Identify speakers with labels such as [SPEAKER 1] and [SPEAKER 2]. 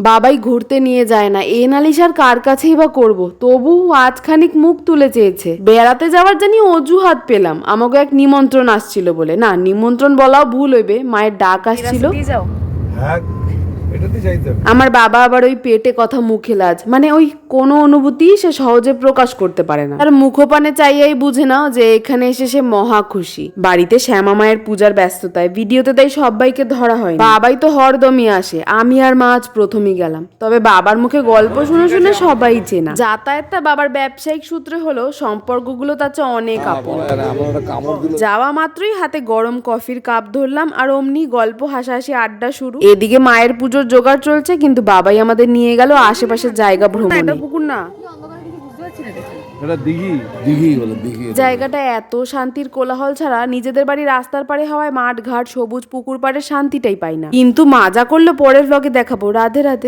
[SPEAKER 1] বাবাই ঘুরতে নিয়ে যায় না, এ নালিশ আর কার কাছেই বা করবো। তবু আজ খানিক মুখ তুলে চেয়েছে। বেড়াতে যাওয়ার জানি অজুহাত পেলাম, আমাকে এক নিমন্ত্রণ আসছিল বলে। না, নিমন্ত্রণ বলাও ভুল হইবে, মায়ের ডাক আসছিল।
[SPEAKER 2] হ্যাঁ, এটাতে যাইতে হবে।
[SPEAKER 1] আমার বাবা আবার ওই পেটে কথা মুখে লাজ, মানে ওই কোনো অনুভূতি সে সহজে প্রকাশ করতে পারে না। তার মুখপানে চাইয়াই বুঝে নাও যে এখানে এসে সে মহা খুশি। বাড়িতে শ্যামা মায়ের পূজার ব্যস্ততায় ভিডিওতে তাই সবাইকে ধরা হয়। বাবাই তো হরদমই আসে, আমি আর মা আজ প্রথমই গেলাম। তবে বাবার মুখে গল্প শুনে শুনে সবাই চেনা। যাতায়াতটা বাবার ব্যবসায়িক সূত্রে হলেও সম্পর্কগুলো তার চেয়ে অনেক আপন। যাওয়া মাত্রই হাতে গরম কফির কাপ ধরলাম, আর অমনি গল্প হাসাহাসি আড্ডা শুরু। এদিকে মায়ের পুজোর জোগাড় চলছে, কিন্তু বাবাই আমাদের নিয়ে গেল আশেপাশের জায়গা ভ্রমণে। পুকুর না,
[SPEAKER 2] এটা দিঘি, দিঘি বলে দিঘি।
[SPEAKER 1] জায়গাটা এত শান্তির কোলাহল ছাড়া নিজেদের বাড়ি রাস্তার পাড়ে হওয়ায় মাঠ ঘাট সবুজ পুকুর পাড়ের শান্তিটাই পাই না। কিন্তু মাজা করলে পরের ব্লগে দেখাবো। রাধে রাধে।